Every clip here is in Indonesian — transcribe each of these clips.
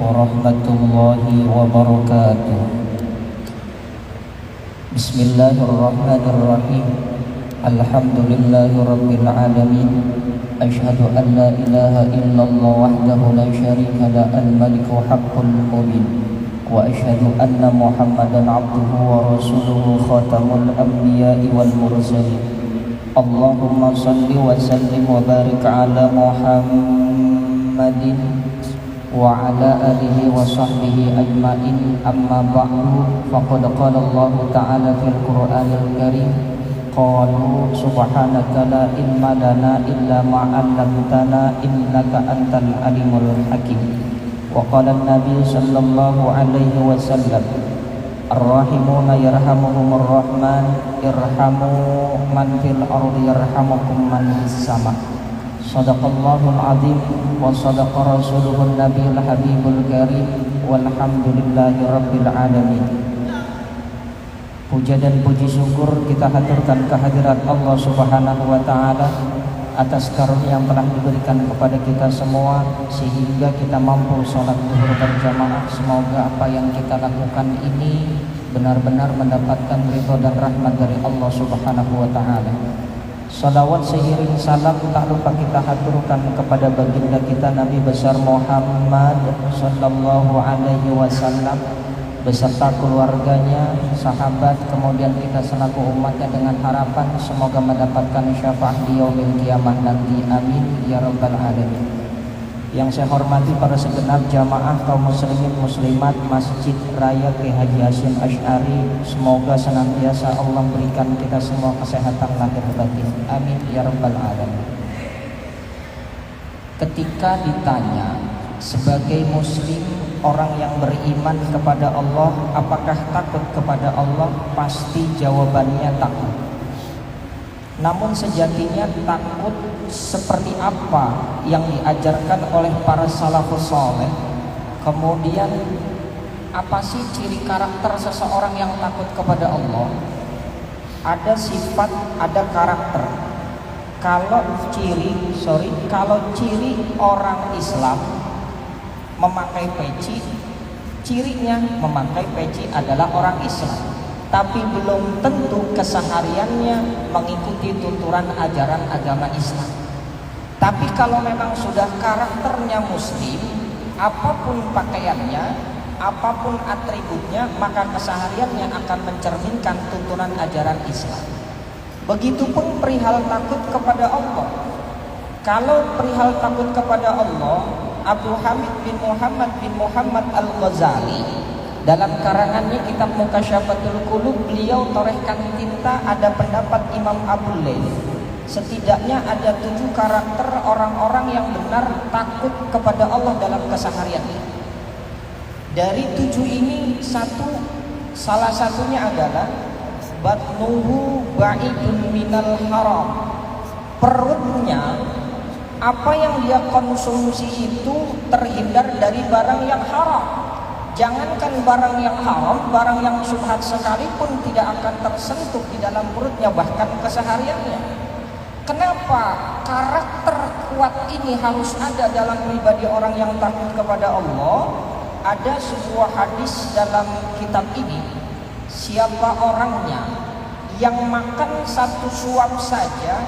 warahmatullahi wabarakatuh. Bismillahirrahmanirrahim. Alhamdulillahi rabbil alamin. Asyhadu an la ilaha illallah wahdahu la syarika la al-maliku haqqul mubin. Wa asyhadu anna Muhammadan abduhu wa rasuluhu khatamul anbiya'i wal mursalin. Allahumma salli wa sallim wa barik ala Muhammadin wa ala alihi wa sahbihi ajma'in. Amma ba'du, faqad qala Allah ta'ala fil Qur'anil Karim, qalu subhanaka la ilma lana illa ma 'allamtana innaka antal alimul hakim. Wa qala an-nabi sallallahu alaihi wasallam, ar-rahimuna yarhamuhumur rahman, irhamu man fil ardi yarhamukum man fis sama. Shadaqallahul azim wa sadaqa rasuluhun nabiyul habibul karim, walhamdulillahi rabbil alamin. Puja dan puji syukur kita haturkan kehadirat Allah subhanahu wa ta'ala atas karunia yang telah diberikan kepada kita semua sehingga kita mampu sholat zuhur berjamaah. Semoga apa yang kita lakukan ini benar-benar mendapatkan ridho dan rahmat dari Allah subhanahu wa ta'ala. Salawat seiring salam tak lupa kita haturkan kepada baginda kita Nabi besar Muhammad sallallahu alaihi wasallam beserta keluarganya, sahabat, kemudian kita selaku umatnya, dengan harapan semoga mendapatkan syafaat di yaumil qiyamah nanti. Amin ya rabbal alamin. Yang saya hormati para segenap jamaah kaum muslimin muslimat Masjid Raya Kiai Haji Hasyim Asy'ari, semoga senantiasa Allah berikan kita semua kesehatan lahir batin. Amin ya rabbal alamin. Ketika ditanya sebagai muslim, orang yang beriman kepada Allah, apakah takut kepada Allah? Pasti jawabannya takut. Namun sejatinya takut seperti apa yang diajarkan oleh para salafus saleh? Kemudian apa sih ciri karakter seseorang yang takut kepada Allah? Ada sifat, ada karakter. Kalau ciri orang Islam memakai peci, cirinya memakai peci adalah orang Islam, tapi belum tentu kesehariannya mengikuti tuturan ajaran agama Islam. Tapi kalau memang sudah karakternya muslim, apapun pakaiannya, apapun atributnya, maka kesehariannya akan mencerminkan tuntunan ajaran Islam. Begitupun perihal takut kepada Allah. Kalau perihal takut kepada Allah, Abu Hamid bin Muhammad Al-Ghazali dalam karangannya kitab Mukasyafatul Qulub, beliau torehkan tinta ada pendapat Imam Abu Layth. Setidaknya ada 7 karakter orang-orang yang benar takut kepada Allah dalam kesehariannya. Dari 7 ini salah satunya adalah batnuhu ba'idun minal haram. Perutnya, apa yang dia konsumsi itu terhindar dari barang yang haram. Jangankan barang yang haram, barang yang syubhat sekalipun tidak akan tersentuh di dalam perutnya, bahkan kesehariannya. Kenapa karakter kuat ini harus ada dalam pribadi orang yang takut kepada Allah? Ada sebuah hadis dalam kitab ini, siapa orangnya yang makan 1 suap saja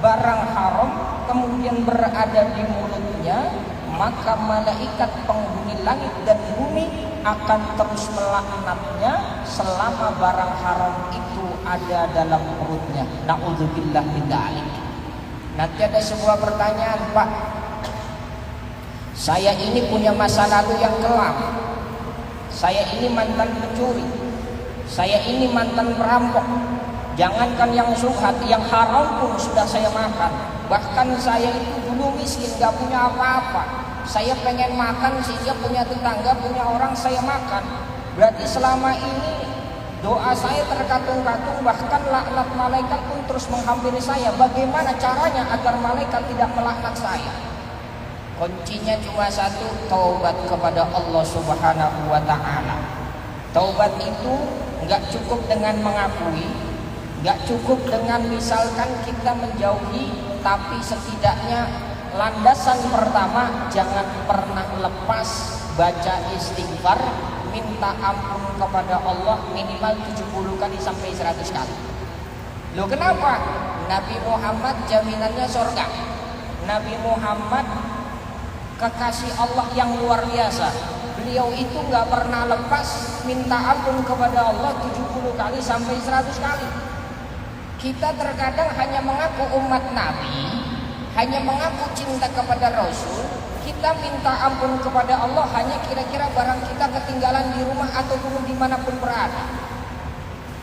barang haram kemudian berada di mulutnya, maka malaikat penghuni langit dan bumi akan terus melaknatnya selama barang haram itu ada dalam perutnya. Na'udzubillah min dzalik. Nanti ada sebuah pertanyaan, Pak, saya ini punya masa lalu yang kelam, saya ini mantan pencuri, saya ini mantan perampok. Jangankan yang syubhat, yang haram pun sudah saya makan. Bahkan saya itu dulu miskin, gak punya apa-apa. Saya pengen makan sehingga punya tetangga, punya orang, saya makan. Berarti selama ini doa saya terkatung-katung, bahkan laknat malaikat pun terus menghampiri saya. Bagaimana caranya agar malaikat tidak melaknat saya? Kuncinya cuma satu, taubat kepada Allah subhanahu wa ta'ala. Taubat itu gak cukup dengan mengakui, gak cukup dengan misalkan kita menjauhi, tapi setidaknya landasan pertama jangan pernah lepas baca istighfar, minta ampun kepada Allah minimal 70 kali sampai 100 kali. Loh kenapa? Nabi Muhammad jaminannya surga. Nabi Muhammad kekasih Allah yang luar biasa. Beliau itu nggak pernah lepas minta ampun kepada Allah 70 kali sampai 100 kali. Kita terkadang hanya mengaku umat Nabi, hanya mengaku cinta kepada Rasul, kita minta ampun kepada Allah hanya kira-kira barang kita ketinggalan di rumah atau dulu dimanapun berada.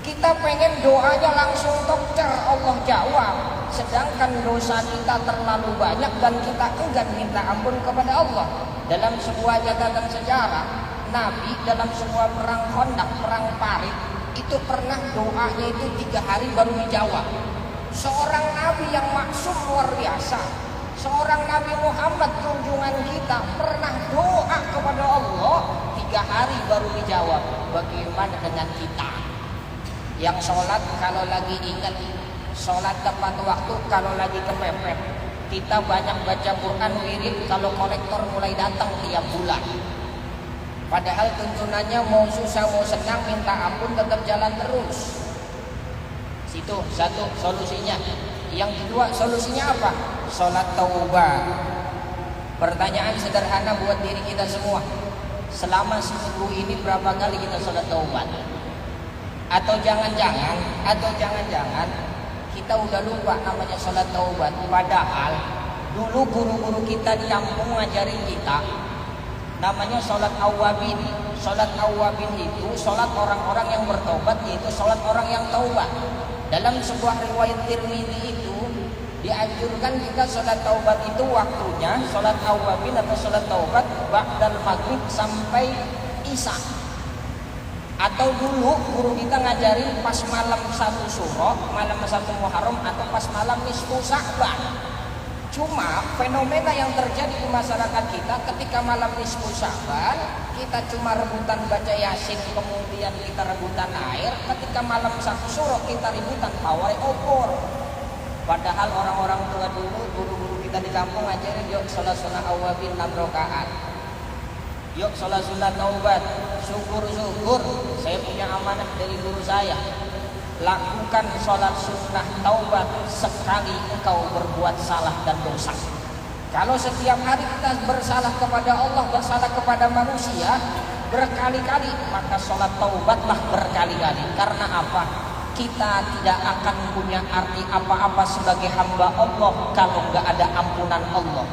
Kita pengen doanya langsung tokcer Allah jawab, sedangkan dosa kita terlalu banyak dan kita enggan minta ampun kepada Allah. Dalam sebuah catatan sejarah, Nabi dalam sebuah perang Khandaq, perang Parit, itu pernah doanya itu 3 hari baru dijawab. Seorang Nabi yang maksum luar biasa, seorang Nabi Muhammad junjungan kita pernah doa kepada Allah 3 hari baru dijawab. Bagaimana dengan kita yang sholat kalau lagi ingat, sholat tepat waktu kalau lagi kepepet? Kita banyak baca Quran wirid kalau kolektor mulai datang tiap bulan. Padahal tuntunannya mau susah mau senang minta ampun tetap jalan terus. Situ satu solusinya. Yang kedua solusinya apa? Sholat taubat. Pertanyaan sederhana buat diri kita semua. Selama seminggu ini berapa kali kita sholat taubat? Atau jangan-jangan kita udah lupa namanya sholat taubat. Padahal dulu guru-guru kita di kampung ngajarin kita namanya sholat awwabin. Sholat awwabin itu sholat orang-orang yang bertobat, yaitu sholat orang yang taubat. Dalam sebuah riwayat Tirmidzi itu dianjurkan kita sholat taubat itu waktunya sholat awwabin atau sholat taubat ba'dal maghrib sampai isya. Atau dulu guru kita ngajarin pas malam 1 Syuro, malam 1 Muharram, atau pas malam nisfu Sya'ban. Cuma fenomena yang terjadi di masyarakat kita ketika malam nisfu Sya'ban, kita cuma rebutan baca Yasin, kemudian kita rebutan air. Ketika malam 1 Syuro kita rebutan pawai obor. Padahal orang-orang tua dulu, guru-guru kita di kampung ngajarin yuk sholat sunnah awwabin 6 rakaat. Yuk sholat sunnah taubat. Syukur-syukur saya punya amanah dari guru saya. Lakukan sholat sunnah taubat sekali engkau berbuat salah dan dosa. Kalau setiap hari kita bersalah kepada Allah, bersalah kepada manusia berkali-kali, maka sholat taubatlah berkali-kali. Karena apa? Kita tidak akan punya arti apa-apa sebagai hamba Allah kalau nggak ada ampunan Allah.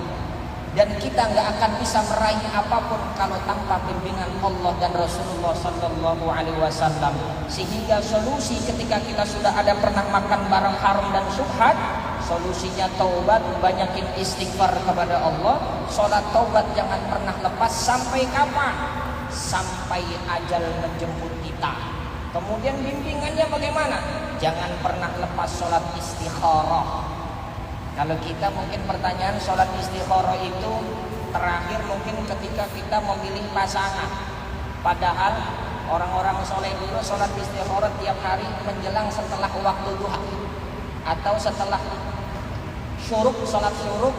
Dan kita nggak akan bisa meraih apapun kalau tanpa bimbingan Allah dan Rasulullah Sallallahu Alaihi Wasallam. Sehingga solusi ketika kita sudah ada pernah makan barang haram dan syubhat, solusinya taubat, banyakin istighfar kepada Allah. Sholat taubat jangan pernah lepas sampai kapan? Sampai ajal menjemput kita. Kemudian bimbingannya bagaimana? Jangan pernah lepas sholat istikharah. Kalau kita mungkin pertanyaan sholat istikharah itu terakhir mungkin ketika kita memilih pasangan. Padahal orang-orang soleh dulu sholat istikharah tiap hari menjelang setelah waktu duha atau setelah syuruk, sholat syuruk.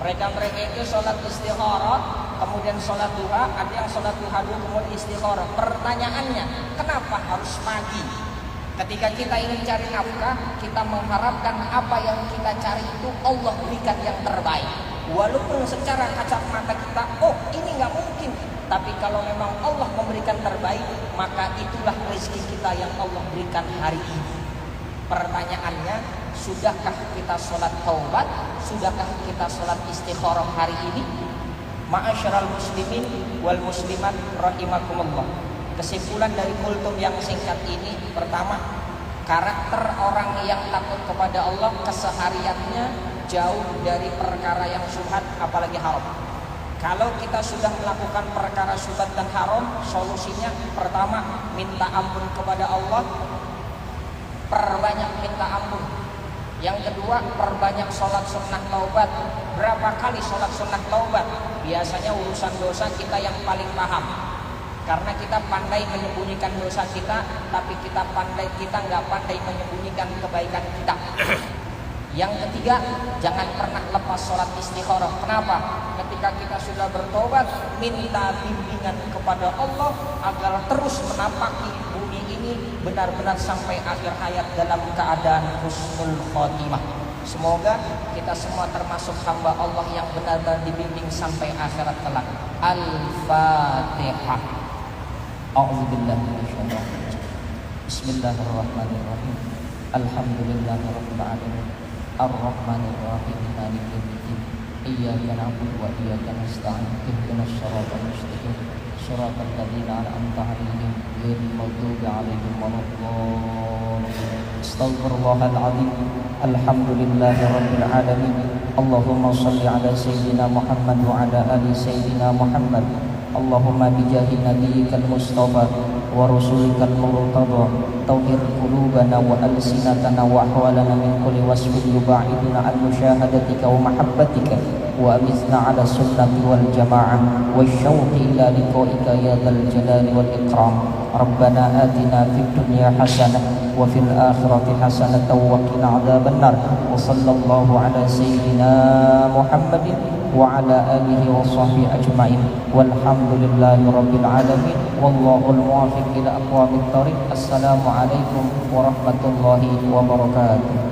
Mereka itu sholat istikharah, kemudian sholat duha. Ada yang sholat duha dulu kemudian istikharah. Pertanyaannya, kenapa harus pagi? Ketika kita ingin cari nafkah, kita mengharapkan apa yang kita cari itu Allah berikan yang terbaik. Walaupun secara kasat mata kita, oh ini nggak mungkin. Tapi kalau memang Allah memberikan terbaik, maka itulah rezeki kita yang Allah berikan hari ini. Pertanyaannya, sudahkah kita sholat taubat? Sudahkah kita sholat istikharah hari ini? Ma'asyiral muslimin wal muslimat rahimakumullah. Kesimpulan dari kultum yang singkat ini, pertama, karakter orang yang takut kepada Allah kesehariannya jauh dari perkara yang syubhat apalagi haram. Kalau kita sudah melakukan perkara syubhat dan haram, solusinya pertama, minta ampun kepada Allah, perbanyak minta ampun. Yang kedua, perbanyak sholat sunnah taubat. Berapa kali sholat sunnah taubat? Biasanya urusan dosa kita yang paling paham. Karena kita pandai menyembunyikan dosa kita, tapi kita nggak pandai menyembunyikan kebaikan kita. Yang ketiga, jangan pernah lepas sholat istikharah. Kenapa? Ketika kita sudah bertobat, minta bimbingan kepada Allah agar terus menapaki bumi ini benar-benar sampai akhir hayat dalam keadaan husnul khotimah. Semoga kita semua termasuk hamba Allah yang benar-benar dibimbing sampai akhirat kelak. Al-Fatihah. A'udzubillahi minasyaitonir rajim. Bismillahirrahmanirrahim. Alhamdulillahirabbil alamin. Ar-Rahmanir Rahim. Maliki yaumiddin. Iyyaka na'budu wa iyyaka nasta'in. Ihdinas siratal mustaqim. Shiratal ladzina an'amta 'alaihim ghairil maghdubi 'alaihim waladdallin. Astaghfirullahal 'azim. Alhamdulillahirabbil alamin. Allahumma shalli 'ala sayyidina Muhammad wa 'ala ali sayyidina Muhammad. Allahumma bijahi nabiyyikal mustafa wa rasulika al-murtada tauhir qulubana wa alsinatana wa ahwalana min kulli wasfin yuba'iduna an musyahadatika wa mahabbatika wa amizna ala sunnati wal jama'ah wa syauqi ila liqa'ika ya dzal jalali wal ikram. Rabbana atina fid dunya hasanah wa fil akhirati hasanah wa qina adzabannar. Wa sallallahu ala sayyidina Muhammadin wa ala alihi wa sahbihi ajma'in walhamdulillahi rabbil alamin wallahul muwaffiq ila aqwamit thoriq. Assalamualaikum warahmatullahi wabarakatuh.